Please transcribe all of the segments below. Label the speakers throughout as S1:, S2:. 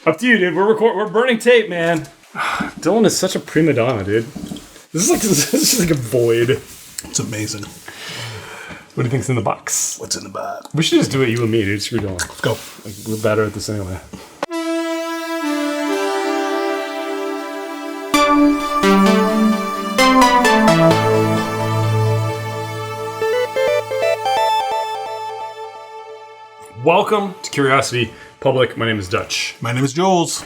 S1: Up to you, dude. We're burning tape, man. Dylan is such a prima donna, dude. This is like a void.
S2: It's amazing.
S1: What do you think's in the box?
S2: What's in the box?
S1: We should just do it, you and me, dude. Screw Dylan.
S2: Let's go.
S1: Like, we're better at this anyway. Welcome to Curiosity Public. My name is Dutch.
S2: My name is Jules.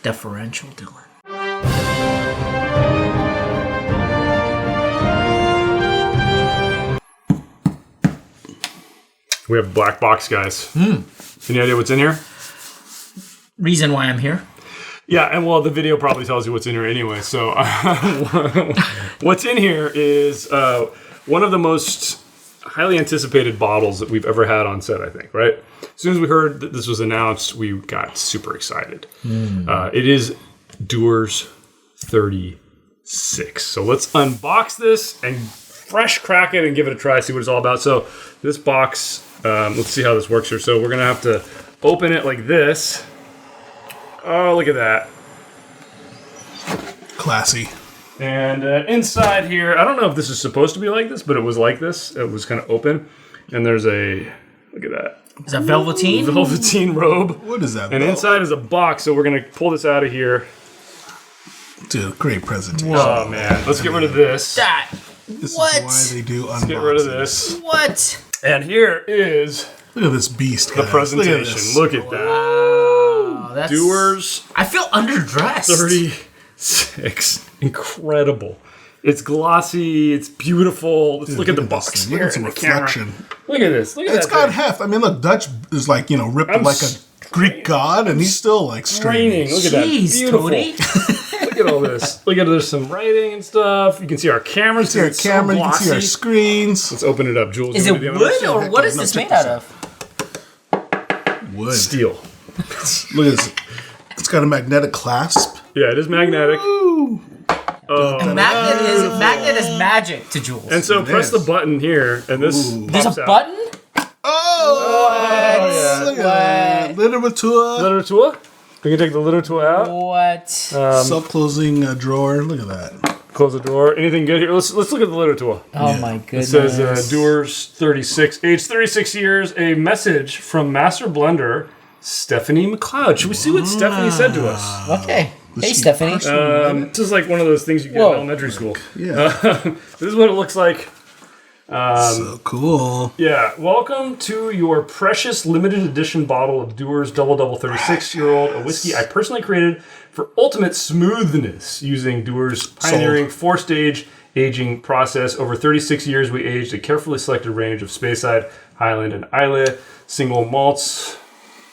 S3: Deferential Dylan.
S1: We have a black box, guys. Any idea what's in here?
S3: Reason why I'm here.
S1: Yeah, and well, the video probably tells you what's in here anyway. So, what's in here is one of the most highly anticipated bottles that we've ever had on set, I think, right? As soon as we heard that this was announced, we got super excited. It is Dewar's 36. So let's unbox this and fresh crack it and give it a try, see what it's all about. So this box, let's see how this works here. So we're going to have to open it like this. Oh, look at that.
S2: Classy.
S1: And inside here, I don't know if this is supposed to be like this, but it was like this. It was kind of open. And there's a, look at that.
S3: Is that velveteen?
S1: Velveteen robe.
S2: What is that?
S1: And inside is a box, so we're going to pull this out of here.
S2: Dude, great presentation.
S1: Oh, man. Let's get rid of this.
S3: That.
S2: This
S3: What?
S2: is why they do unboxings.
S1: Let's get rid of this.
S3: What?
S1: And here is
S2: Look at this beast,
S1: the
S2: guys.
S1: presentation. Look at that.
S3: Oh, that's.
S1: Dewar's
S3: I feel underdressed.
S1: 36. Incredible. It's glossy. It's beautiful. Let's look at the box.
S2: Look
S1: here
S2: at some
S1: in the camera.
S2: reflection.
S1: Look at this. Look at
S2: It's
S1: that
S2: got
S1: thing.
S2: heft. I mean, look, Dutch is like, ripped
S1: I'm
S2: like a Greek god, and he's still like straining.
S1: Look at that.
S3: Jeez,
S1: Beautiful.
S3: Tony.
S1: Look at all this. Look at there's some writing and stuff. You can see our cameras.
S2: You can
S1: It's
S2: see our camera,
S1: so
S2: you can see our
S1: glossy.
S2: screens.
S1: Let's open it up, Jules.
S3: Is
S1: You
S3: it
S1: wanna do
S3: wood or what is
S2: No,
S3: this
S2: check
S3: made out
S2: this
S3: of?
S2: Wood.
S1: Steel.
S2: Look at this. It's got a magnetic clasp.
S1: Yeah, it is magnetic.
S2: Ooh.
S3: Magnet is magic to Jules.
S1: And so press
S2: is.
S1: the button here, and this
S3: There's
S1: pops
S3: a
S1: out.
S3: button?
S2: Oh, look at that. Literature.
S1: Literature. We can take the literature out.
S3: What?
S2: Self-closing drawer. Look at that.
S1: Close the door. Anything good here? Let's look at the literature.
S3: Oh my
S1: It
S3: goodness.
S1: says Dewar's 36, age 36 years. A message from Master Blender Stephanie McLeod. Should we see what Stephanie said to us?
S3: Okay. Hey, Stephanie.
S1: This is like one of those things you get
S3: Whoa.
S1: in elementary school.
S2: Yeah.
S1: This is what it looks like.
S2: So cool.
S1: Yeah, welcome to your precious limited edition bottle of Dewar's Double 36-year-old, a whiskey I personally created for ultimate smoothness using Dewar's pioneering four-stage aging process. Over 36 years, we aged a carefully selected range of Speyside, Highland, and Islay single malts.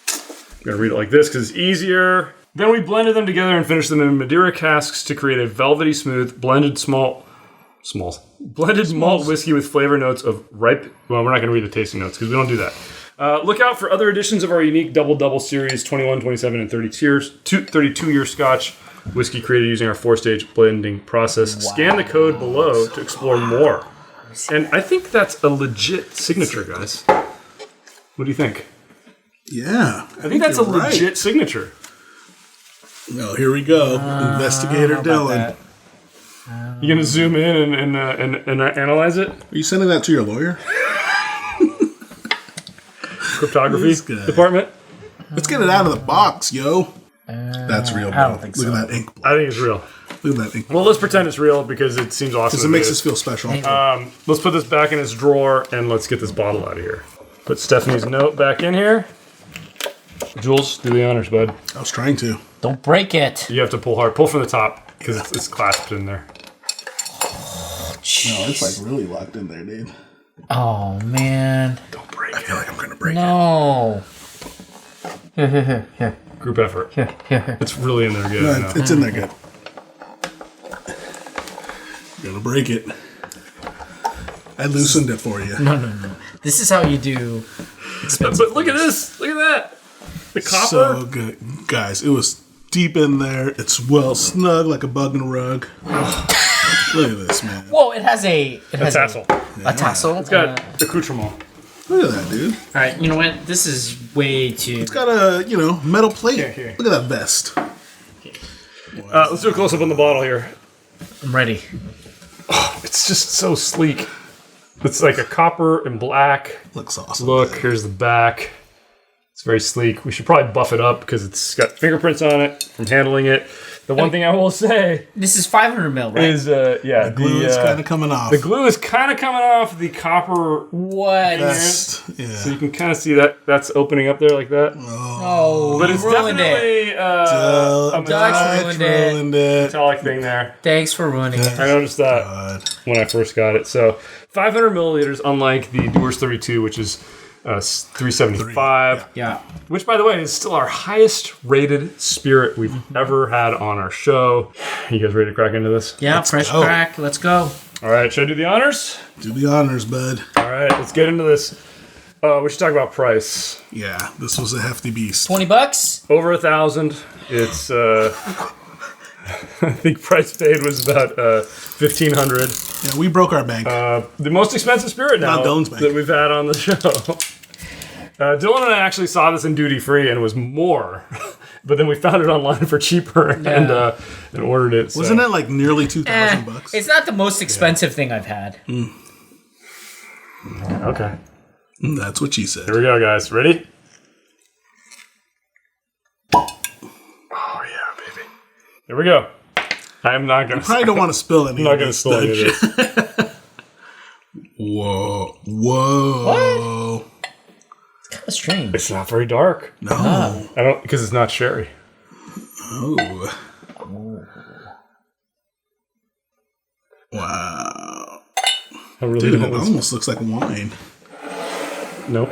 S1: I'm going to read it like this because it's easier. Then we blended them together and finished them in Madeira casks to create a velvety smooth blended malt whiskey with flavor notes of ripe. Well, we're not going to read the tasting notes because we don't do that. Look out for other editions of our unique double series, 21, 27, and 32-year Scotch whiskey created using our four-stage blending process. Wow. Scan the code below to explore more. And I think that's a legit signature, guys. What do you think?
S2: Yeah.
S1: I think that's a legit signature.
S2: Well, here we go. Investigator Dylan.
S1: You gonna zoom in and analyze it?
S2: Are you sending that to your lawyer?
S1: Cryptography
S2: This guy.
S1: department?
S2: Let's get it out of the box, yo. That's real, bro.
S3: I don't think
S2: Look
S3: so.
S2: at that ink.
S1: I think it's real.
S2: Look at that ink.
S1: Well, let's pretend it's real because it seems awesome.
S2: Because it makes us feel special.
S1: Let's put this back in its drawer and let's get this bottle out of here. Put Stephanie's note back in here. Jules, do the honors, bud.
S2: I was trying to.
S3: Don't break it.
S1: You have to pull hard. Pull from the top because it's clasped in there.
S2: No, it's like really locked in there, dude.
S3: Oh, man.
S1: Don't break
S2: I
S1: it.
S2: feel like I'm going to break
S3: No. Here.
S1: Group effort.
S3: Here.
S1: It's really in there good.
S2: it.
S1: I
S2: No,
S1: know.
S2: it's in there good. Gonna break it. I loosened it for you.
S3: No. This is how you do expensive.
S1: But look at this. Look at that. The copper.
S2: So good. Guys, it was deep in there. It's well snug like a bug in a rug. Look at this, man.
S3: Whoa, it has a
S1: tassel.
S3: A tassel.
S1: It's got accoutrement.
S2: Look at that, dude.
S3: All right, you know what? This is way too.
S2: It's got a, metal plate.
S3: Here.
S2: Look at that vest.
S1: Let's do a close-up on the bottle here.
S3: I'm ready.
S1: It's just so sleek. It's like a copper and black.
S2: Looks awesome.
S1: Look, here's the back. It's very sleek. We should probably buff it up because it's got fingerprints on it from handling it. The one thing I will say
S3: This is 500 mil, right?
S1: is,
S2: The glue is kind of coming off.
S1: the glue is kind of coming off the copper,
S3: What?
S2: Vest. Yeah.
S1: so you can kind of see that that's opening up there like that.
S3: Oh,
S1: But it's
S3: ruined it.
S1: definitely a
S3: Dutch ruined it.
S1: metallic thing there.
S3: Thanks for ruining it.
S1: I noticed that
S2: God.
S1: when I first got it. So 500 milliliters, unlike the Dewar's 32, which is 375.
S3: Yeah.
S1: Which, by the way, is still our highest rated spirit we've ever had on our show. You guys ready to crack into this?
S3: Yeah, fresh
S2: go.
S3: crack. Let's go.
S1: All right, should I do the honors?
S2: Do the honors, bud.
S1: All right, let's get into this. We should talk about price.
S2: Yeah, this was a hefty beast.
S3: $20?
S1: Over 1,000. It's I think price paid was about 1,500.
S2: Yeah, we broke our bank.
S1: The most expensive spirit now
S2: Not Doan's Bank.
S1: that we've had on the show. Dylan and I actually saw this in duty free and it was more, but then we found it online for cheaper and ordered it. So.
S2: Wasn't it like nearly $2,000?
S3: It's not the most expensive thing I've had.
S1: Okay.
S2: That's what she said.
S1: Here we go, guys. Ready? Oh yeah, baby. Here we go. I'm not gonna.
S2: Probably don't want to spill any.
S1: I'm not gonna spill any of this.
S2: Whoa. Whoa.
S3: It's kind of strange.
S1: It's not very dark.
S2: No.
S1: I don't because it's not sherry.
S2: Oh. Wow.
S1: I really
S2: Dude,
S1: don't.
S2: it almost looks like wine.
S1: Nope.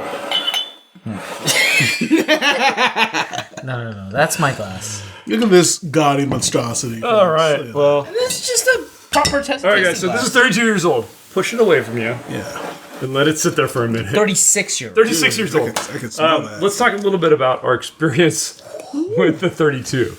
S3: No. That's my glass.
S2: Look at this gaudy monstrosity.
S1: All right. Well.
S3: This is just a proper test.
S1: All right, guys. So this is 32 years old. Push it away from you
S2: Yeah.
S1: and let it sit there for a minute.
S3: 36-year-old.
S1: 36 years old.
S2: I can smell that.
S1: Let's talk a little bit about our experience with the 32.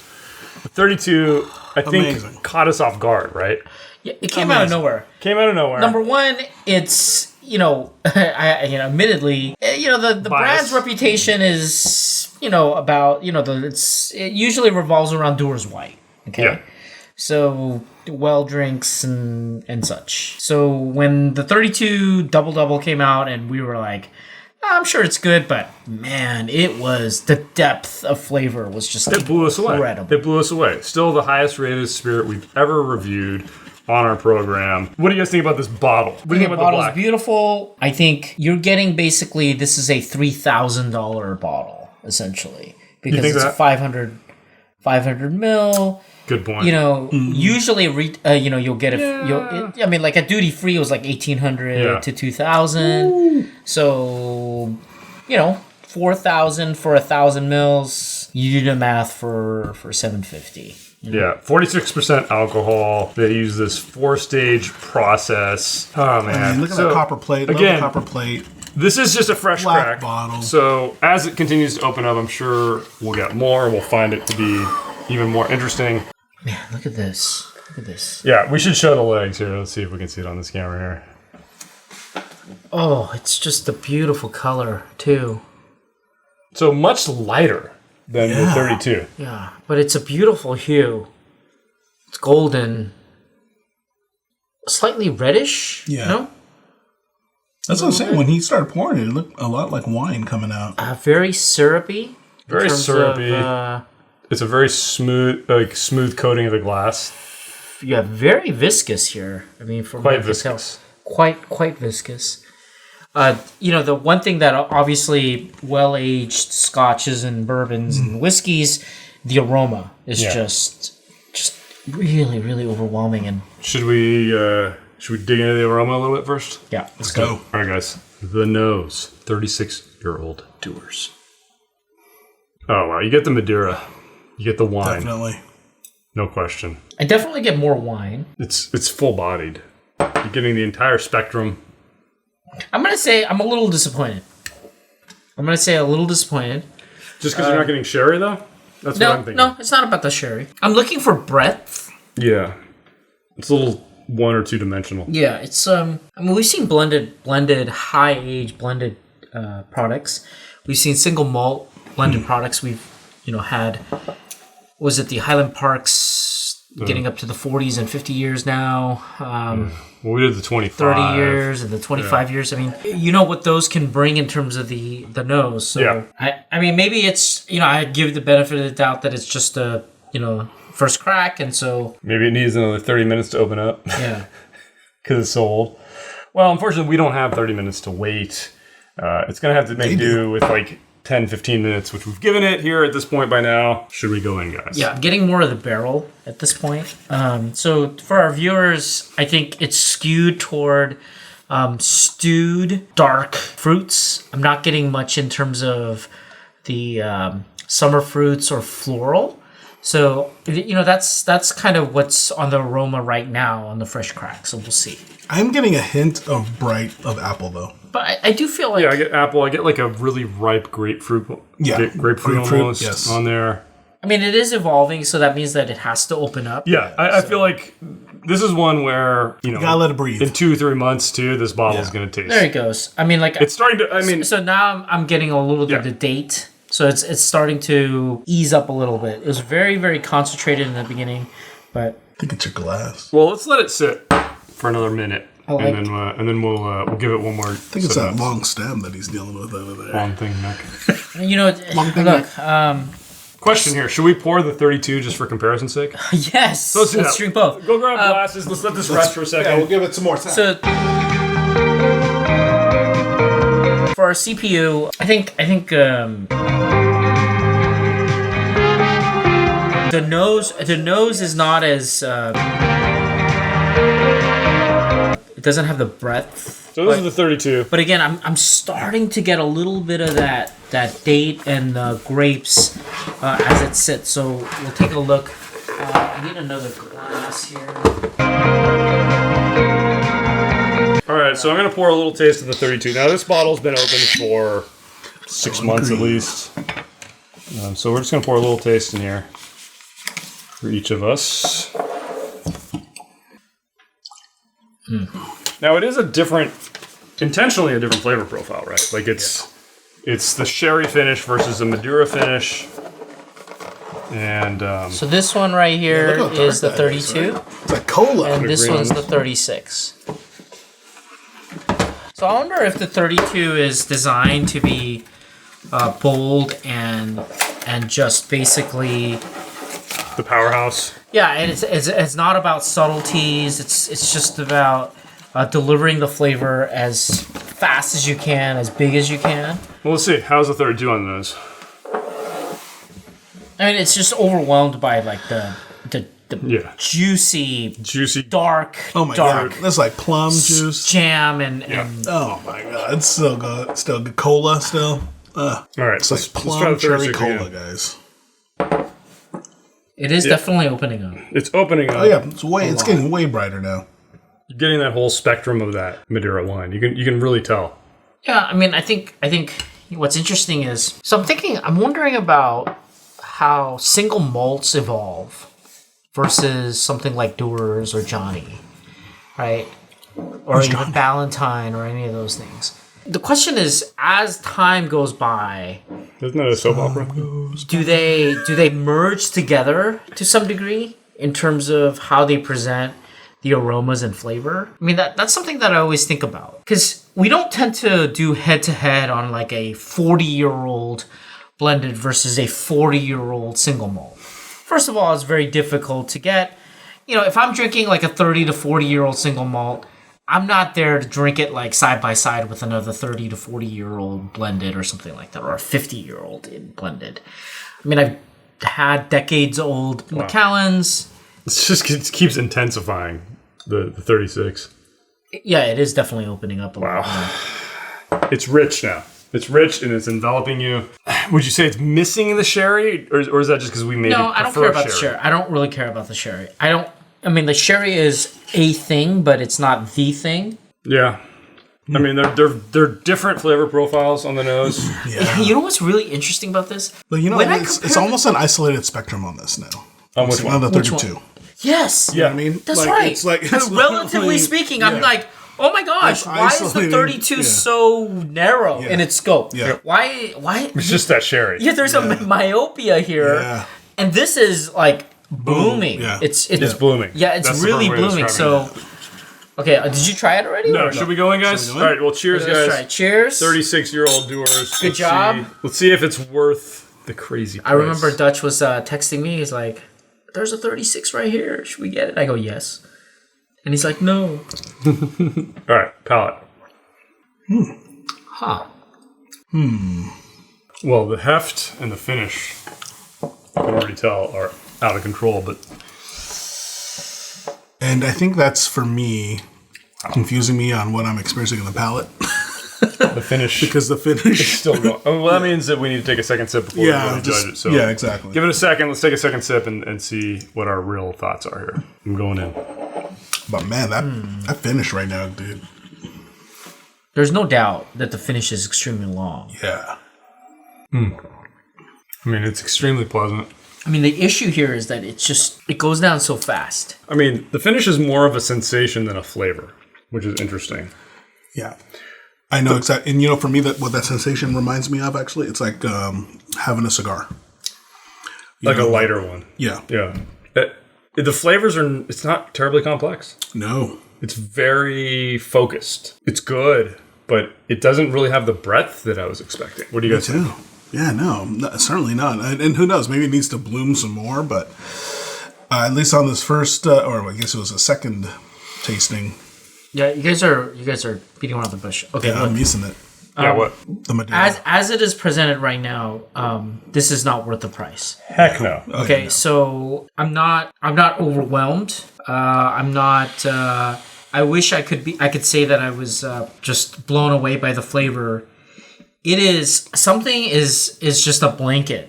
S1: The 32, I think,
S2: Amazing.
S1: caught us off guard, right?
S3: Yeah, it came out of nowhere.
S1: Came out of nowhere.
S3: Number one, it's admittedly, the brand's reputation is about it usually revolves around Dewar's White. Okay,
S1: Yeah.
S3: so well drinks and such. So when the 32 double came out, and we were like, I'm sure it's good, but man, it was the depth of flavor was just
S1: It blew us away.
S3: incredible.
S1: It blew us away. Still the highest rated spirit we've ever reviewed on our program. What do you guys think about this bottle? What do you think
S3: The
S1: about the
S3: bottle's
S1: black?
S3: beautiful. I think you're getting basically this is a $3,000 bottle essentially because
S1: think
S3: it's
S1: that?
S3: 500 mil.
S1: Good point.
S3: Usually you'll get it. I mean, like at duty free, it was like 1,800
S1: Yeah.
S3: to 2,000. So 4,000 for 1,000 mils. You do the math for 750.
S1: Yeah, 46% alcohol. They use this 4-stage process. Oh, man.
S2: I mean, look at
S1: So,
S2: that copper plate. Love
S1: again,
S2: the copper plate.
S1: This is just a fresh
S2: Black
S1: crack.
S2: bottle.
S1: So as it continues to open up, I'm sure we'll get more. We'll find it to be even more interesting.
S3: Man, look at this. Look at this.
S1: Yeah, we should show the legs here. Let's see if we can see it on this camera here.
S3: Oh, it's just a beautiful color too.
S1: So much lighter than the 32.
S3: Yeah, but it's a beautiful hue. It's golden. Slightly reddish.
S2: Yeah.
S3: No?
S2: That's what I'm saying. When he started pouring it, it looked a lot like wine coming out.
S3: Very syrupy.
S1: Very
S3: in terms
S1: syrupy.
S3: Of,
S1: It's a very smooth coating of the glass.
S3: yeah, very viscous here. I mean, from
S1: Quite
S3: what I can tell.
S1: viscous.
S3: Quite viscous. The one thing that obviously well-aged scotches and bourbons and whiskeys, the aroma is just really, really overwhelming. And
S1: Should we dig into the aroma a little bit first?
S3: yeah,
S2: Let's go.
S1: All right, guys. The nose. 36-year-old Dewars. Oh, wow. You get the Madeira. You get the wine.
S2: Definitely.
S1: No question.
S3: I definitely get more wine.
S1: It's full-bodied. You're getting the entire spectrum.
S3: I'm gonna say I'm a little disappointed.
S1: Just because you're not getting sherry, though? That's what I'm thinking.
S3: No, it's not about the sherry. I'm looking for breadth.
S1: Yeah. It's a little one or two dimensional.
S3: Yeah, it's I mean, we've seen blended high age blended products. We've seen single malt blended products. We've had, was it the Highland Parks getting up to the 40s and 50 years now?
S1: Well, we did the 25.
S3: 30 years and the 25 years. I mean, you know what those can bring in terms of the nose. So I mean, maybe it's, I'd give the benefit of the doubt that it's just a, first crack. And so
S1: maybe it needs another 30 minutes to open up.
S3: Yeah.
S1: Because it's so old. Well, unfortunately, we don't have 30 minutes to wait. It's going to have to make do with like 10, 15 minutes, which we've given it here at this point by now. Should we go in, guys?
S3: Yeah, I'm getting more of the barrel at this point. So for our viewers, I think it's skewed toward stewed dark fruits. I'm not getting much in terms of the summer fruits or floral. So, that's kind of what's on the aroma right now on the fresh crack. So we'll see.
S2: I'm getting a hint of apple, though.
S3: But I do feel like...
S1: Yeah, I get apple. I get like a really ripe grapefruit.
S2: Yeah.
S1: Grapefruit almost on there.
S3: I mean, it is evolving, so that means that it has to open up.
S1: Yeah, I feel like this is one where,
S2: you gotta let it breathe.
S1: In 2-3 months, too, this bottle is going to taste.
S3: There it goes. I mean, like...
S1: It's starting to...
S3: So now I'm getting a little bit of the date. So it's starting to ease up a little bit. It was very, very concentrated in the beginning, but...
S2: I think it's your glass.
S1: Well, let's let it sit for another minute. And then we'll give it one more.
S2: I think it's that long stem that he's dealing with over there.
S1: Long thing, Nick.
S3: Look.
S1: Question here: should we pour the 32 just for comparison's sake?
S3: Yes.
S1: So let's
S3: drink both.
S1: Go grab glasses. Let's let this rest for a second.
S2: Yeah, we'll give it some more time.
S3: So for our CPU, I think the nose is not as. It doesn't have the breadth.
S1: So this is the 32.
S3: But again, I'm starting to get a little bit of that date and the grapes as it sits. So we'll take a look. I need another glass here.
S1: All right, so I'm going to pour a little taste of the 32. Now, this bottle's been open for 6 months at least. So we're just going to pour a little taste in here for each of us. Now, it is intentionally a different flavor profile, right? Like it's the sherry finish versus the Madura finish. And
S3: so this one right here is the 32.
S2: Right? It's like cola.
S3: And this one's the 36. So I wonder if the 32 is designed to be bold and just basically
S1: the powerhouse.
S3: Yeah, and it's not about subtleties. It's just about delivering the flavor as fast as you can, as big as you can.
S1: Well, let's see. How's the 32 on those?
S3: I mean, it's just overwhelmed by like the juicy, dark.
S2: Oh my god, that's like plum juice,
S3: jam, and
S2: oh my god, it's still good. Still good. Cola, still.
S1: All right,
S2: it's like plum cherry cola, guys.
S3: It is definitely opening up.
S1: It's opening up.
S2: Oh yeah, it's getting way brighter now.
S1: You're getting that whole spectrum of that Madura wine. You can really tell.
S3: Yeah, I mean, I think what's interesting is I'm wondering about how single malts evolve versus something like Dewar's or Johnny, right? Or even Valentine or any of those things. The question is, as time goes by,
S1: isn't that a soap opera?
S3: Do they merge together to some degree in terms of how they present the aromas and flavor? I mean, that's something that I always think about, because we don't tend to do head-to-head on like a 40-year-old blended versus a 40-year-old single malt. First of all, it's very difficult to get. If I'm drinking like a 30 to 40-year-old single malt, I'm not there to drink it like side by side with another 30 to 40-year-old blended or something like that, or a 50-year-old blended. I mean, I've had decades-old Macallans.
S1: It keeps intensifying the 36.
S3: Yeah, it is definitely opening up a lot more.
S1: It's rich now. It's rich and it's enveloping you. Would you say it's missing the sherry, or is that just because we made it?
S3: No, I don't care about the sherry. I don't really care about the sherry. I mean, the sherry is a thing, but it's not the thing.
S1: Yeah. I mean, they're different flavor profiles on the nose.
S3: Yeah. You know what's really interesting about this?
S2: But it's almost an isolated spectrum on this now.
S1: On which one?
S2: On the 32.
S3: Yes.
S2: Yeah, I mean,
S3: that's right.
S2: It's like
S3: relatively speaking, I'm like, Oh my gosh! Why is the 32 so narrow in its scope?
S2: Yeah.
S3: Why?
S1: It's just that sherry.
S3: Yeah, there's a myopia here, and this is like blooming.
S2: Yeah.
S3: It's
S1: blooming.
S3: Yeah, it's
S1: That's the
S3: really
S1: perfect way of
S3: blooming.
S1: describing
S3: So, okay, did you try it already?
S1: No, should we go in, guys? All right, well, cheers,
S3: Let's
S1: guys.
S3: try. Cheers.
S1: 36-year-old Dewars.
S3: Good job.
S1: Let's see if it's worth the crazy price.
S3: I remember Dutch was texting me. He's like, "There's a 36 right here. Should we get it?" I go, "Yes." And he's like, "No."
S1: All right, palate. Well, the heft and the finish, I can already tell, are out of control, but...
S2: And I think that's, for me, confusing me on what I'm experiencing in the palate.
S1: The finish...
S2: Because the finish...
S1: still going. Oh, well, that means that we need to take a second sip before we go to judge it. So
S2: yeah, exactly.
S1: give it a second. Let's take a second sip and see what our real thoughts are here. I'm going in.
S2: But man, that finish right now, dude.
S3: There's no doubt that the finish is extremely long.
S2: Yeah.
S1: I mean, it's extremely pleasant.
S3: I mean, the issue here is that it goes down so fast.
S1: I mean, the finish is more of a sensation than a flavor, which is interesting.
S2: Yeah. I know exactly. And, for me, what that sensation reminds me of, actually, it's like having a cigar.
S1: Like a lighter one.
S2: Yeah.
S1: Yeah. The flavors it's not terribly complex.
S2: No.
S1: It's very focused. It's good, but it doesn't really have the breadth that I was expecting. What do you guys think?
S2: Yeah, no, certainly not. And who knows? Maybe it needs to bloom some more. But at least on this first, or I guess it was a second tasting.
S3: Yeah, you guys are beating around the bush. Okay,
S2: Yeah,
S3: look,
S2: I'm using it.
S1: Yeah, what?
S2: The Madeira.
S3: as it is presented right now, this is not worth the price.
S1: Heck no.
S3: Okay,
S2: no.
S3: so I'm not overwhelmed. I'm not. I wish I could say that I was just blown away by the flavor. It is something is just a blanket,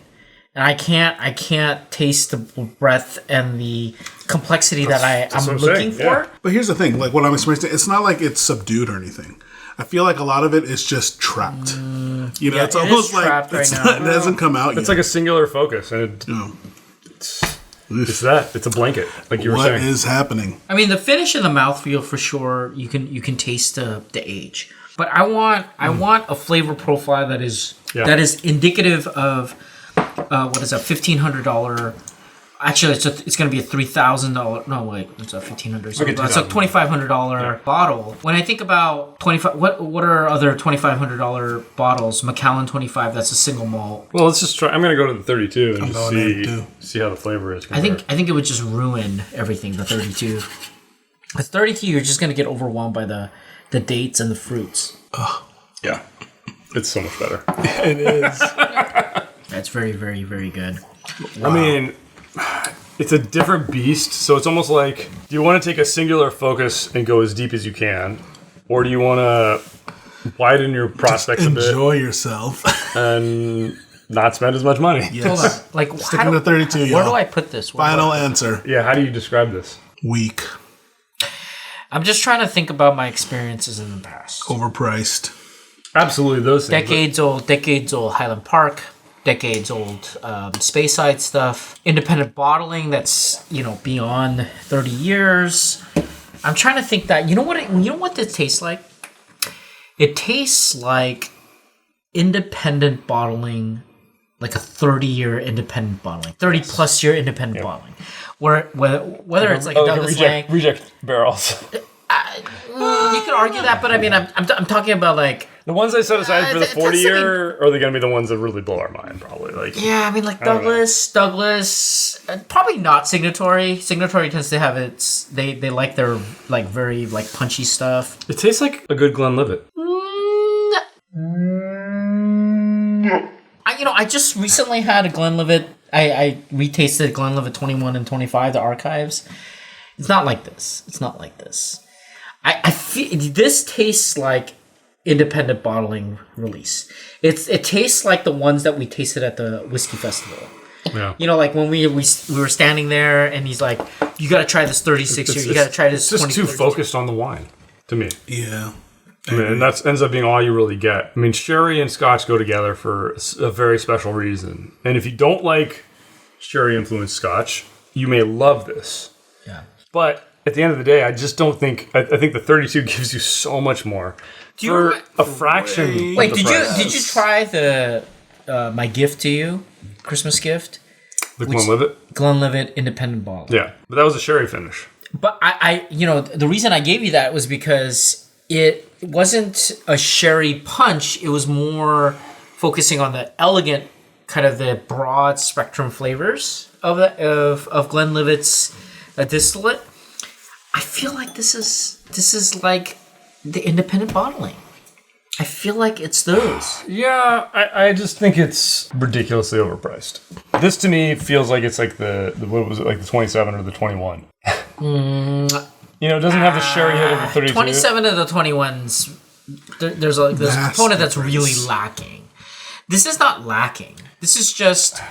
S3: and I can't taste the breadth and the complexity that I'm looking for.
S1: Yeah.
S2: But here's the thing: like what I'm experiencing, it's not like it's subdued or anything. I feel like a lot of it is just trapped.
S3: Yeah,
S2: it's almost like
S3: right now.
S2: it hasn't come out yet.
S1: It's like a singular focus, and it's that. It's a blanket, like you were saying.
S2: What is happening?
S3: I mean, the finish and the mouthfeel for sure. You can taste the age, but I want a flavor profile that is indicative of what is a $1,500. Actually, it's going to be a $3,000. No, wait, it's a $1,500. So it's a $2,500 bottle. When I think about 25, what are other $2,500 bottles? Macallan 25. That's a single malt.
S1: Well, let's just try. I'm going to go to the 32 and just
S2: going in,
S1: see how the flavor is.
S3: I think it would just ruin everything. The 32. The 32, you're just going to get overwhelmed by the dates and the fruits.
S1: Yeah, it's so much better.
S2: It is.
S3: That's very, very, very good.
S1: I mean, it's a different beast, so it's almost like, do you want to take a singular focus and go as deep as you can, or do you want to widen your prospects a bit
S2: Enjoy yourself.
S1: and not spend as much money?
S3: Hold on. Like,
S2: Sticking to 32,
S3: where
S2: y'all.
S3: do I put this?
S2: Final answer.
S1: Yeah, how do you describe this?
S2: Weak.
S3: I'm just trying to think about my experiences in the past.
S2: Overpriced.
S1: Absolutely, those things.
S3: Decades old Highland Park, decades old Speyside stuff, independent bottling that's beyond 30 years. I'm trying to think that you know what this tastes like. It tastes like independent bottling, like a 30-year independent bottling, 30+ year independent bottling, whether it's like a Douglas Lang.
S1: Reject barrels.
S3: You could argue that, but I mean, I'm talking about like
S1: The ones I set aside for the
S3: that's
S1: 40-year, are they going to be the ones that really blow our mind? Probably.
S3: I mean, like Douglas, probably not Signatory. Signatory tends to have they like their like very like punchy stuff.
S1: It tastes like a good Glenlivet.
S3: I just recently had a Glenlivet. I retasted Glenlivet 21 and 25, the archives. It's not like this. I feel this tastes like independent bottling release. It tastes like the ones that we tasted at the whiskey festival.
S1: Yeah.
S3: Like when we were standing there and he's like, "You got to try this 36 year. You got to try this."
S1: It's just too focused on the wine, to me.
S2: Yeah.
S1: I mean, and that ends up being all you really get. I mean, sherry and Scotch go together for a very special reason. And if you don't like sherry influenced Scotch, you may love this.
S3: Yeah.
S1: But at the end of the day, I just don't think. I think the 32 gives you so much more for a fraction.
S3: Wait,
S1: of the price.
S3: did you try the my gift to you, Christmas gift?
S1: The Glenlivet?
S3: Glenlivet Independent Bottle.
S1: Yeah, but that was a sherry finish.
S3: But I the reason I gave you that was because it wasn't a sherry punch. It was more focusing on the elegant, kind of the broad spectrum flavors of Glenlivet's distillate. I feel like this is like the independent bottling. I feel like it's those.
S1: Yeah, I just think it's ridiculously overpriced. This to me feels like it's like the what was it, like the 27 or the 21. You know, it doesn't have the sherry hit of the 32.
S3: 27 of the 21s, there's a component that's really lacking. This is not lacking. This is just,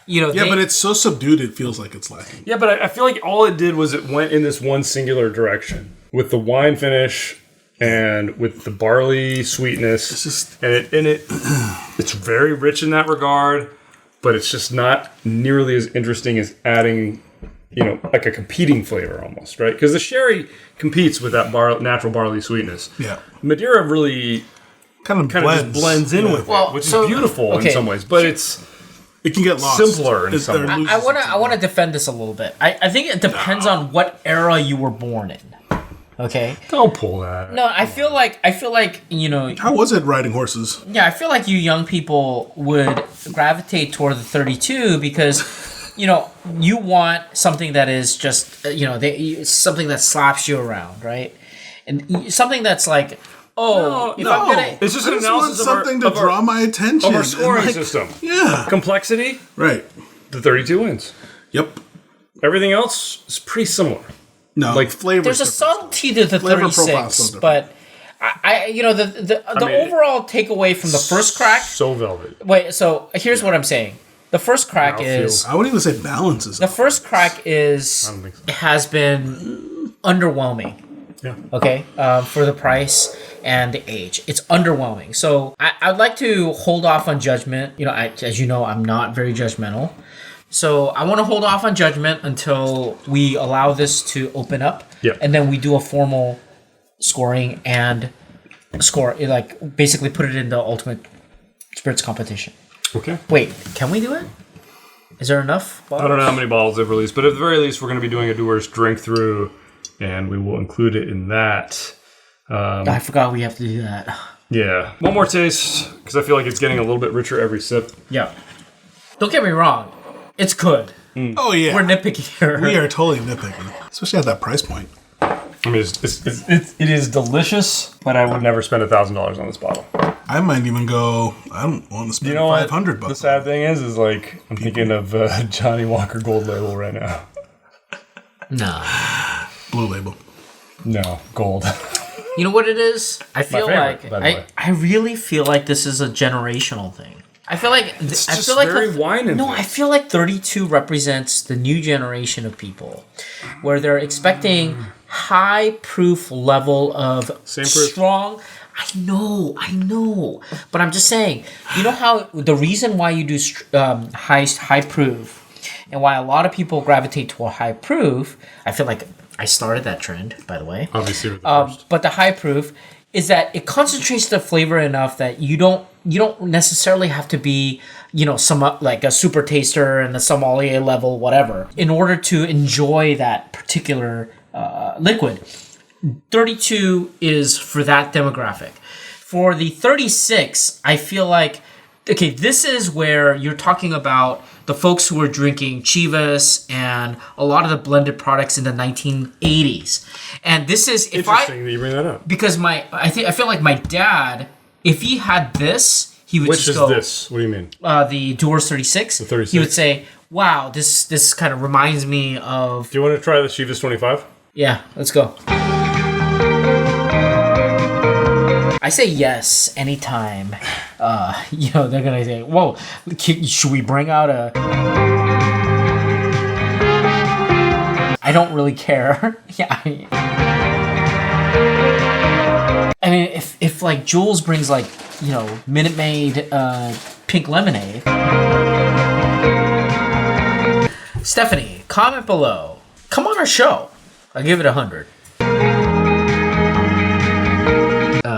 S2: but it's so subdued it feels like it's lacking.
S1: Yeah, but I feel like all it did was it went in this one singular direction with the wine finish and with the barley sweetness.
S2: It's just,
S1: it's very rich in that regard, but it's just not nearly as interesting as adding, like a competing flavor almost, right? Because the sherry competes with that natural barley sweetness.
S2: Yeah.
S1: Madeira really
S2: kind of
S1: just blends in with it, which is beautiful in some ways, but
S2: it can get lost.
S1: Simpler in some ways.
S3: I want to defend this a little bit. I think it depends on what era you were born in. Okay.
S1: Don't pull that.
S3: No, I feel like
S2: How was it riding horses?
S3: Yeah, I feel like you young people would gravitate toward the 32 because you want something that is just something that slaps you around, right? And something that's like, I'm gonna,
S1: it's just an analysis of
S2: something to draw my attention
S1: of our scoring system.
S2: Yeah,
S1: complexity.
S2: Right.
S1: The 32 wins.
S2: Yep.
S1: Everything else is pretty similar.
S2: No,
S1: like
S2: flavor.
S3: There's a subtlety to the 36, but the overall takeaway from the first crack.
S1: So velvet.
S3: Wait, so here's what I'm saying. The first crack is.
S2: I wouldn't even say balances.
S3: The first crack is has been underwhelming.
S1: Yeah.
S3: Okay. For the price and the age, it's underwhelming. So I'd like to hold off on judgment. As you know, I'm not very judgmental. So I want to hold off on judgment until we allow this to open up.
S1: Yeah.
S3: And then we do a formal scoring and basically put it in the ultimate spirits competition.
S1: Okay.
S3: Wait, can we do it? Is there enough bottles?
S1: I don't know how many bottles they've released, but at the very least, we're going to be doing a Dewar's drink through, and we will include it in that.
S3: I forgot we have to do that.
S1: Yeah. One more taste, because I feel like it's getting a little bit richer every sip.
S3: Yeah. Don't get me wrong. It's good.
S2: Oh, yeah.
S3: We're nitpicky here.
S2: We are totally nitpicky, especially at that price point.
S1: I mean, it is delicious, but I would never spend $1,000 on this bottle.
S2: I might even go, I don't want to spend $500.
S1: The sad thing is like, I'm thinking of Johnny Walker Gold Label right now.
S3: No.
S2: Blue Label.
S1: No, gold.
S3: You know what it is? I feel
S1: favorite, by the way.
S3: I really feel like this is a generational thing. I feel like
S1: it's just very wine.
S3: No, I feel like 32 represents the new generation of people, where they're expecting high proof level of strong. I know, but I'm just saying. You know how the reason why you do high proof, and why a lot of people gravitate toward high proof. I feel like I started that trend, by the way.
S1: Obviously, with the first.
S3: But the high proof is that it concentrates the flavor enough that you don't necessarily have to be, some like a super taster and the sommelier level, whatever, in order to enjoy that particular liquid. 32 is for that demographic. For the 36, I feel like, okay, this is where you're talking about the folks who were drinking Chivas and a lot of the blended products in the 1980s. And this is
S1: interesting that you bring that up,
S3: because I feel like my dad, if he had this, he would
S1: Which
S3: just
S1: is this? What do you mean?
S3: The Dewar's 36.
S1: The 36.
S3: He would say, "Wow, this kind of reminds me of."
S1: Do you want to try the Chivas 25?
S3: Yeah, let's go. I say yes anytime. They're gonna say, "Whoa, should we bring out a?" I don't really care. Yeah. I mean, if like Jules brings like Minute Maid pink lemonade. Stephanie, comment below. Come on our show. I'll give it 100.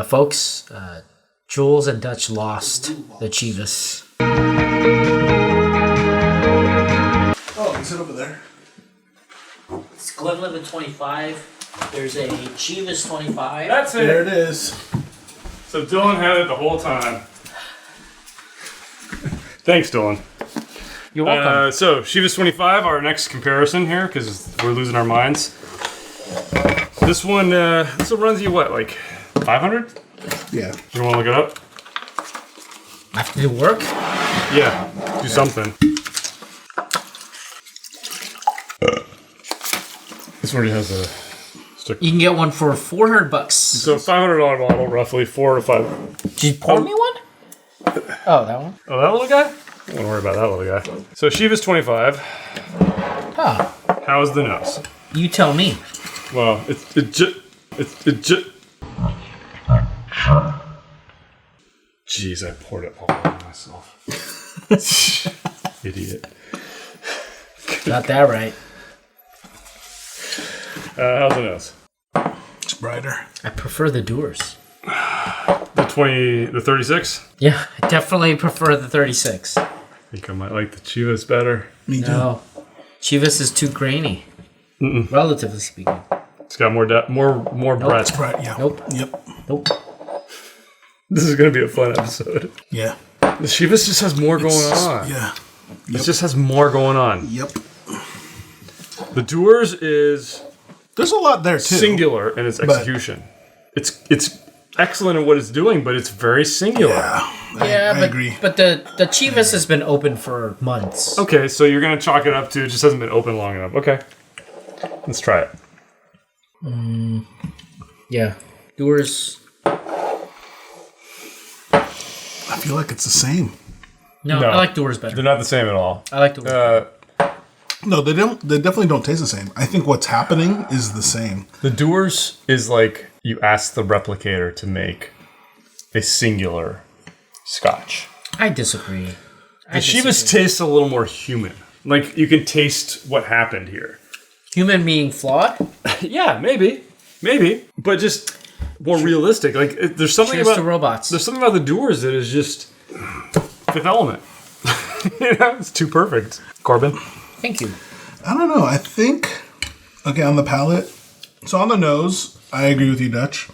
S3: Folks, Jules and Dutch lost the Chivas.
S2: Oh, sit over there.
S3: It's Glenlivet 25. There's a Chivas 25.
S1: That's it.
S2: There it is.
S1: So Dylan had it the whole time. Thanks, Dylan.
S3: You're welcome.
S1: So Chivas 25, our next comparison here, because we're losing our minds. This one runs you what, like 500?
S2: Yeah.
S1: You want to look it up?
S3: I have to do work?
S1: Yeah, do something. This one has a stick.
S3: You can get one for $400.
S1: So $500 bottle, roughly 4 to 5.
S3: Did you pour me one? Oh, that one?
S1: Oh, that little guy? Don't worry about that little guy. So Chivas 25.
S3: Huh.
S1: How is the nose?
S3: You tell me.
S1: Well, it just. Jeez, I poured it all over myself. Idiot.
S3: Got that right.
S1: How's the nose?
S2: It's brighter.
S3: I prefer the Dewars.
S1: The 36?
S3: Yeah, I definitely prefer the 36.
S1: I think I might like the Chivas better.
S2: Me too.
S3: No. Chivas is too grainy. Relatively speaking.
S1: It's got more breadth.
S2: It's bright. Yeah.
S3: Nope.
S2: Yep.
S3: Nope.
S1: This is going to be a fun episode.
S2: Yeah.
S1: The Chivas just has more going on.
S2: Yeah.
S1: It just has more going on.
S2: Yep.
S1: The Dewars is
S2: There's a lot there too.
S1: singular in its execution. It's excellent at what it's doing, but it's very singular.
S2: Yeah. I agree.
S3: But the Chivas has been open for months.
S1: Okay, so you're going to chalk it up to it just hasn't been open long enough. Okay. Let's try it.
S3: Yeah. Dewars.
S2: I feel like it's the same.
S3: No,
S1: No.
S3: I like Dewars better.
S1: They're not the same at all.
S3: I like Dewars.
S2: No, they don't. They definitely don't taste the same. I think what's happening is the same.
S1: The Dewars is like you ask the replicator to make a singular Scotch.
S3: I disagree.
S1: The Chivas tastes a little more human. Like you can taste what happened here.
S3: Human being flawed?
S1: Yeah, maybe, but just more realistic. Like there's something
S3: Cheers
S1: about
S3: to robots.
S1: There's something about the Dewars that is just Fifth Element. It's too perfect. Corbin.
S3: Thank you.
S2: I don't know. I think on the palate. So on the nose, I agree with you, Dutch.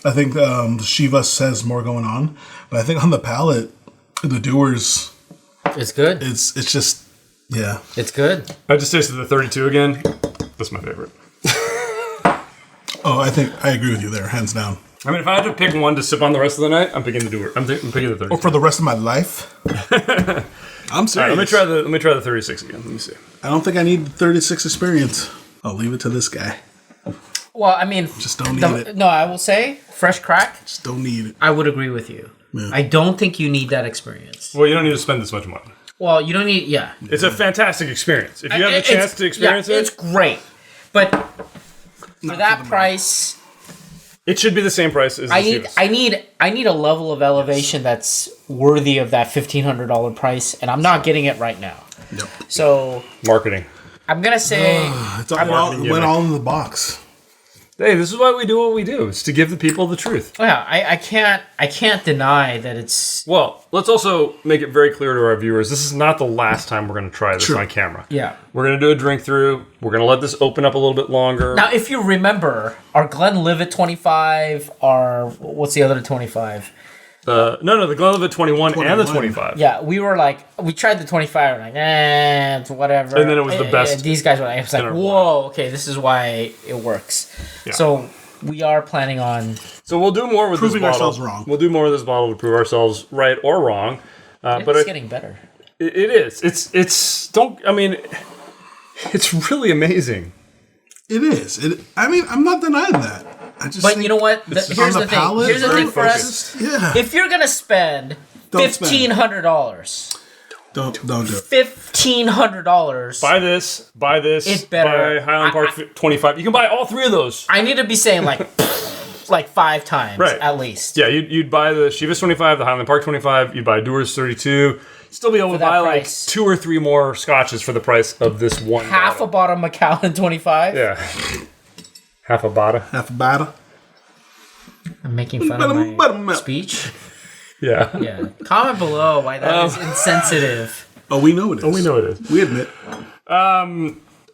S2: I think the Chivas has more going on, but I think on the palate, the Dewars,
S3: It's good.
S2: it's just yeah.
S3: It's good.
S1: I just tasted the 32 again. That's my favorite.
S2: Oh, I think I agree with you there, hands down.
S1: I mean, if I had to pick one to sip on the rest of the night, I'm picking the Dewar. I'm picking the 32.
S2: Or for the rest of my life. I'm serious.
S1: All right, let me try the 36 again. Let me see.
S2: I don't think I need 36 experience. I'll leave it to this guy.
S3: Well, I mean,
S2: Just don't need it.
S3: No, I will say, fresh crack,
S2: Just don't need it.
S3: I would agree with you.
S2: Yeah.
S3: I don't think you need that experience.
S1: Well, you don't need to spend this much money.
S3: Well, you don't need, yeah.
S1: It's a fantastic experience. If you have the
S3: It's-
S1: chance to experience
S3: It's
S1: it,
S3: great. But for that price,
S1: it should be the same price as the Chivas.
S3: I need a level of elevation that's worthy of that $1,500 price, and I'm not getting it right now.
S2: Yep.
S3: So
S1: Marketing.
S3: I'm gonna say
S2: It went all in the box.
S1: Hey, this is why we do what we do. It's to give the people the truth.
S3: yeah, I can't deny that it's
S1: Well, let's also make it very clear to our viewers, this is not the last time we're going to try this
S2: Sure.
S1: on camera.
S3: yeah.
S1: We're going to do a drink through. We're going to let this open up a little bit longer.
S3: Now, if you remember, our Glenlivet 25, our what's the other 25?
S1: No, the Glenlivet 21 and the
S2: 21.
S1: 25.
S3: Yeah, we tried the 25, we're like, it's whatever.
S1: And then it was the best
S3: These guys were like, it was like,
S1: in our
S3: whoa, okay, this is why it works.
S1: Yeah.
S3: So we are planning on.
S1: So we'll do more with
S2: Proving
S1: this bottle.
S2: ourselves wrong.
S1: We'll do more with this bottle to prove ourselves right or wrong. But
S3: It's getting better.
S1: it is. It's really amazing.
S2: It is. I'm not denying that. I just
S3: But
S2: think
S3: you know what?
S1: It's
S3: Here's
S2: on
S3: the
S2: the
S3: thing.
S2: palate,
S3: Here's the
S1: very
S3: thing for us.
S1: focused.
S2: Yeah.
S3: If you're gonna spend
S2: Don't spend.
S3: $1,500,
S2: Don't do it.
S3: $1,500.
S1: Buy this.
S3: It's better.
S1: Buy Highland Park 25. You can buy all three of those.
S3: I need to be saying like 5 times
S1: Right.
S3: at least.
S1: Yeah, you'd buy the Chivas 25, the Highland Park 25. You'd buy Dewar's 32. Still be able to
S3: that
S1: buy
S3: price.
S1: like 2 or 3 more scotches for the price of this one.
S3: Half a
S1: bottle.
S3: bottle Macallan 25.
S1: Yeah. Half a bada.
S2: Half a bottle.
S3: I'm making fun of my speech.
S1: Yeah.
S3: Yeah. Comment below why that is insensitive.
S2: Oh, we know it is.
S1: Oh, we know it is.
S2: We admit.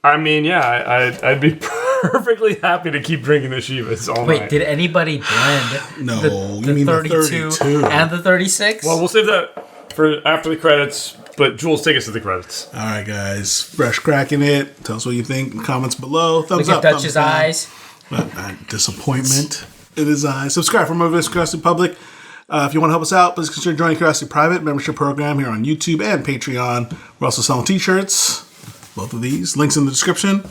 S1: I mean, yeah, I'd be perfectly happy to keep drinking the Chivas all night.
S3: Wait, did anybody blend
S2: No,
S3: the
S2: you mean
S3: 32
S2: the 32.
S3: and the 36?
S1: Well, we'll save that for after the credits, but Jules, take us to the credits.
S2: All right, guys. Fresh cracking it. Tell us what you think in the comments below. Thumbs
S3: Look
S2: up.
S3: at Dutch's
S2: thumbs down.
S3: eyes.
S2: Disappointment in his eyes. Subscribe for more videos, Curiosity Public. If you want to help us out, please consider joining Curiosity Private membership program here on YouTube and Patreon. We're also selling t-shirts. Both of these. Links in the description.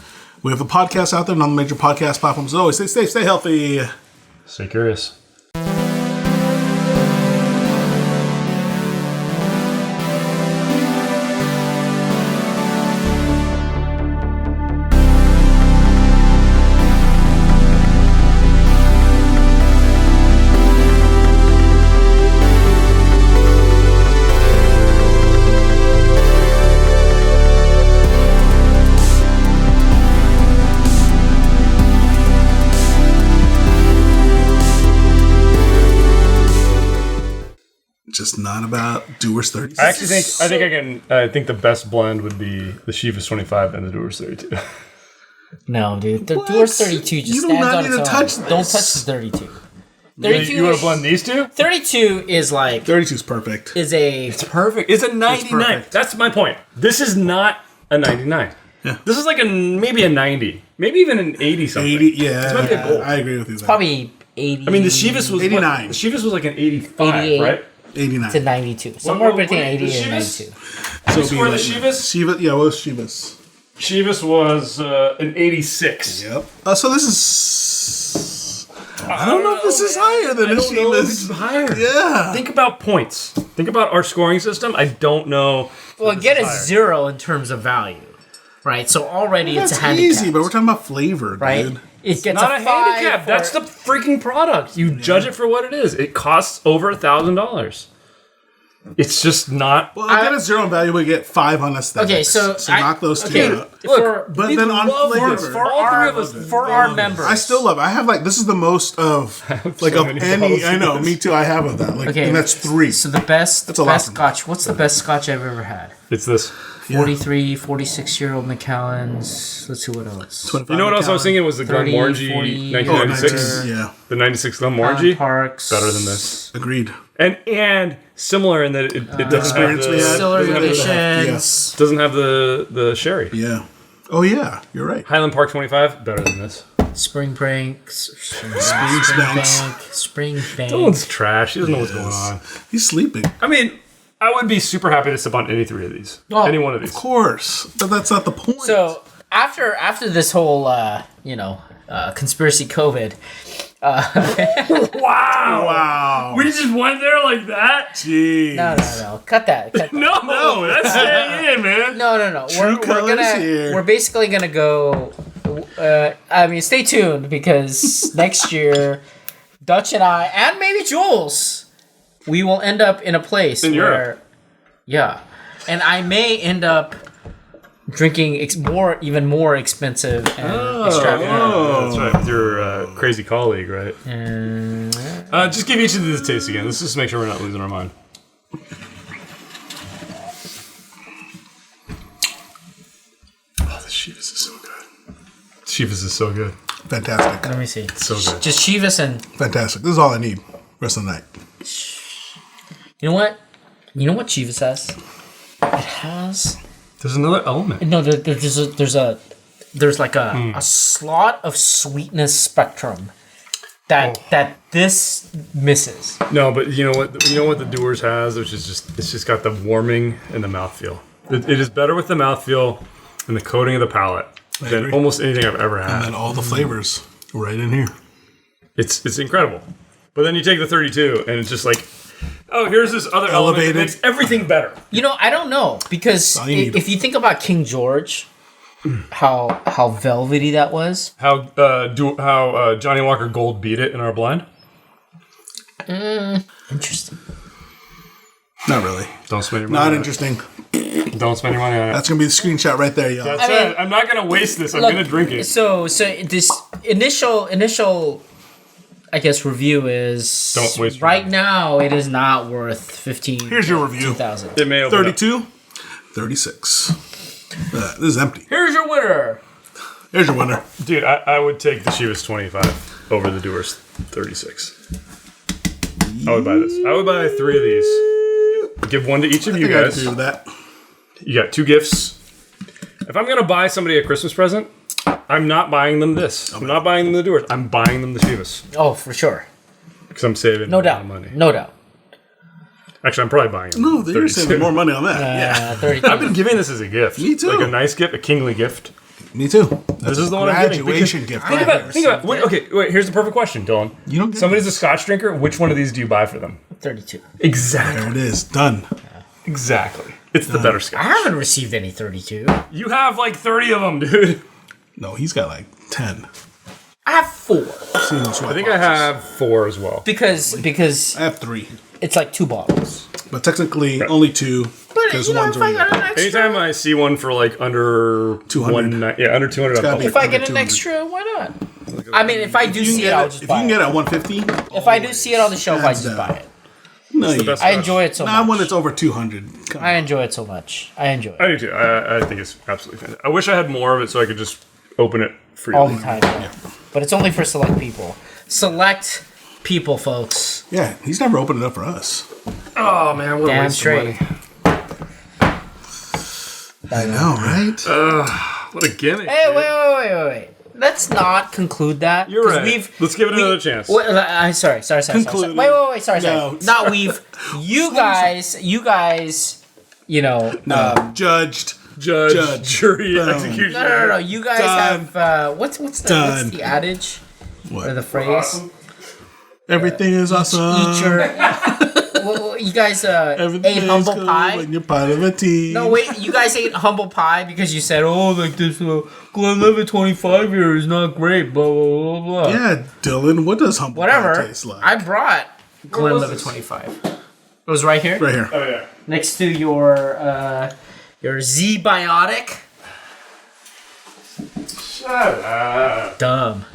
S2: We have a podcast out there and on the major podcast platforms. As always, stay safe, stay healthy.
S1: Stay curious.
S2: Just not about Dewar's 30.
S1: I actually think I think the best blend would be the Chivas 25 and the Dewar's 32.
S3: No, dude. The
S2: What?
S3: Dewar's 32 just
S2: You do
S3: stands
S2: not
S3: on
S2: need
S3: its
S2: to
S3: own.
S2: touch
S3: Don't
S2: this.
S3: touch the 32. 32
S1: You want to blend these two?
S3: 32 is like
S2: 32 is perfect.
S3: is a
S1: It's perfect. It's a 99.
S2: perfect.
S1: That's my point. This is not a 99.
S2: Yeah.
S1: This is like maybe a 90. Maybe even an 80 something.
S2: 80, yeah.
S1: might be a gold.
S2: I agree with you there.
S3: probably 80.
S1: I mean, the Chivas was
S2: 89.
S1: The Chivas was like an 85,
S3: 88.
S1: right?
S2: 89.
S3: to 92. Somewhere
S1: what-
S3: between
S1: what-
S3: 80
S1: the
S3: and
S1: Chivas?
S3: 92.
S2: So it'd be
S1: score the
S2: like-
S1: Chivas?
S2: Chivas, yeah, what was Chivas?
S1: Chivas was an 86.
S2: Yep. So this is... I don't know if this is higher than
S1: I
S2: a
S1: don't know if this
S2: Chivas.
S1: is higher.
S2: Yeah.
S1: Think about points. Think about our scoring system. I don't know.
S3: Well, get a
S1: higher.
S3: 0 in terms of value, right? So already it's
S2: That's
S3: a handicap.
S2: easy, but we're talking about flavor,
S3: right?
S2: dude.
S3: It gets
S1: Not a
S3: a 5
S1: handicap.
S3: for-
S1: That's the freaking product. You judge it for what it is. It costs over $1,000. It's just not.
S2: Well, I get a 0 in value, we get 5 on aesthetics.
S3: Okay, so
S2: knock those two
S3: okay,
S2: out.
S3: for,
S2: But
S1: we
S2: then on
S1: love
S2: flavor,
S1: this.
S3: for
S1: All
S3: our,
S1: three of us
S3: for our members,
S2: I still love it. I have like, this is the most of, like,
S1: so
S2: of
S1: many
S2: any,
S1: bottles
S2: I
S1: of
S2: know,
S1: this.
S2: me too, I have of that. Like,
S3: Okay,
S2: and that's 3.
S3: So the best,
S2: That's a lot
S3: best
S2: for me.
S3: Scotch. What's the best Scotch I've ever had?
S1: It's this.
S3: 43, 46-year-old Macallans. Let's see what else.
S1: You know what else I was thinking was the
S3: 30,
S1: Glenmorangie
S3: 40,
S1: 1996.
S2: Yeah,
S1: The 96 Glenmorangie.
S3: Parks.
S1: Better than this.
S2: agreed.
S1: And similar in that it doesn't have
S2: experience we
S1: the,
S2: had.
S3: Distillery
S2: Doesn't have the-
S3: editions.
S1: doesn't have the sherry.
S2: Yeah. Oh, yeah, you're right.
S1: Highland Park 25 better than this.
S3: Spring Pranks. Spring
S2: Banks.
S3: Bank. Spring Bank.
S1: Dylan's trash. He doesn't know what's going on.
S2: He's sleeping.
S1: I mean, I would be super happy to sip on any 3 of these.
S3: Oh,
S1: Any one of these.
S2: Of course. But that's not the point.
S3: So after this whole conspiracy COVID,
S1: Wow.
S2: wow.
S1: We just went there like that?
S2: Jeez.
S3: no, cut that.
S1: No, that's staying in, man.
S3: No. We're
S2: colours here.
S3: we're basically gonna go. Stay tuned because next year, Dutch and I, and maybe Jules, we will end up in a place
S1: In
S3: where,
S1: Europe.
S3: yeah, and I may end up drinking even more expensive and extravagant.
S1: Oh, that's right. With your crazy colleague, right? Just give each of these a taste again. Let's just make sure we're not losing our mind.
S2: Oh, the Chivas is so good.
S1: Chivas is so good.
S2: Fantastic.
S3: Let me see.
S1: So good.
S3: Just Chivas and
S2: Fantastic. This is all I need rest of the night.
S3: you know what? You know what Chivas has? It has.
S1: There's another element.
S3: No, there's like a slot of sweetness spectrum that this misses.
S1: No, but you know what? You know what the Dewars has, which is it's just got the warming and the mouthfeel. It is better with the mouthfeel and the coating of the palate than
S2: agree.
S1: almost anything I've ever
S2: And
S1: had.
S2: then all the flavors right in here.
S1: It's incredible. But then you take the 32 and it's just like, oh, here's this other element that
S2: Elevated.
S1: makes everything better.
S3: You know, I don't know because
S2: all you need.
S3: if you think about King George, how velvety that was.
S1: How Johnny Walker Gold beat it in our blind?
S3: Interesting.
S2: Not really.
S1: Don't spend your money.
S2: Not
S1: on
S2: interesting.
S1: it. Don't spend your money on it.
S2: That's gonna be the screenshot right there, y'all.
S1: That's it. I'm not gonna waste this. I'm gonna drink it.
S3: So this initial, I guess, review is
S1: Don't waste
S3: right now. It is not worth 15.
S2: Here's your review.
S3: 2,000.
S1: It may open
S2: 32, 36. This is empty.
S3: Here's your winner.
S2: Here's your winner.
S1: Dude, I would take the Chivas 25 over the Dewar's 36. I would buy this. I would buy 3 of these. Give one to each of
S2: I
S1: you
S2: think I
S1: guys.
S2: agree with that.
S1: You got 2 gifts. If I'm gonna buy somebody a Christmas present, I'm not buying them this. I'm not buying them the Dewar's. I'm buying them the Chivas
S3: Oh, for sure.
S1: because I'm saving
S3: No
S1: a lot
S3: doubt.
S1: of money.
S3: No doubt.
S1: Actually, I'm probably buying them.
S2: No, you're
S1: 32.
S2: saving more money on that. Yeah.
S3: 30.
S1: I've been giving this as a gift.
S2: Me too.
S1: Like a nice gift, a kingly gift.
S2: Me too.
S1: This is the one I'm giving.
S2: Graduation gift.
S1: Think about. Wait, okay, wait. Here's the perfect question, Dylan.
S2: You don't get
S1: Somebody's
S2: this.
S1: a Scotch drinker. Which one of these do you buy for them?
S3: 32.
S1: Exactly.
S2: There it is. Done.
S1: Exactly. It's the better
S3: I
S1: Scotch.
S3: haven't received any 32.
S1: You have like 30 of them, dude.
S2: No, he's got like 10.
S3: I have 4
S1: I think I have 4 as well.
S3: because
S2: I have 3.
S3: it's like 2 bottles.
S2: But technically, only 2.
S3: But
S2: Because
S3: you know,
S2: one's
S3: if I
S2: already
S3: got an extra,
S1: Anytime I see one for like under
S2: 200.
S1: yeah, under 200, I'm
S2: gotta be
S1: like,
S3: if I get
S2: under
S3: an
S2: 200.
S3: extra, why not? I mean, if I do see it, I'll just
S2: If you
S3: buy
S2: can get
S3: it.
S2: it at 150,
S3: If I do see it on the shelf, I
S2: hands
S3: just
S2: down.
S3: buy it.
S2: no, you
S1: best
S3: I
S1: Scotch.
S3: enjoy it so
S2: Not when
S3: much.
S2: it's over 200. Come on.
S3: I enjoy it so much. I enjoy it
S1: I do too. I think it's absolutely fantastic. I wish I had more of it so I could just open it freely.
S3: all the time. Yeah. But it's only for select people. Select people, folks.
S2: Yeah, he's never opened it up for us.
S1: Oh man, what a
S3: Damn
S1: waste of
S3: straight.
S1: money.
S2: I know, right?
S1: What a gimmick.
S3: Hey,
S1: dude.
S3: wait. Let's not conclude that.
S1: You're
S3: 'cause
S1: right. Let's give it another chance.
S3: Sorry.
S2: Concluded.
S3: Wait. Sorry.
S2: No.
S3: Not we've. You guys. You know.
S2: Judged.
S1: Judge, jury,
S2: Boom.
S1: executioner.
S3: No. You guys
S2: Done.
S3: have. What's the adage or
S2: What?
S3: the phrase?
S2: Everything is awesome.
S3: Eat your. Well, you guys
S2: Everything
S3: ate
S2: is
S3: humble
S2: cool
S3: pie.
S2: when you're part of a team.
S3: No, wait. You guys ate humble pie because you said, "Oh, like this Glenlivet 25 year is not great." Blah blah blah blah.
S2: Yeah, Dylan, what does humble
S3: Whatever.
S2: pie taste like?
S3: I brought Glenlivet
S1: this?
S3: 25. It was right here,
S2: right here.
S1: Oh yeah.
S3: next to your Z Biotic.
S1: Shut up.
S3: Dumb.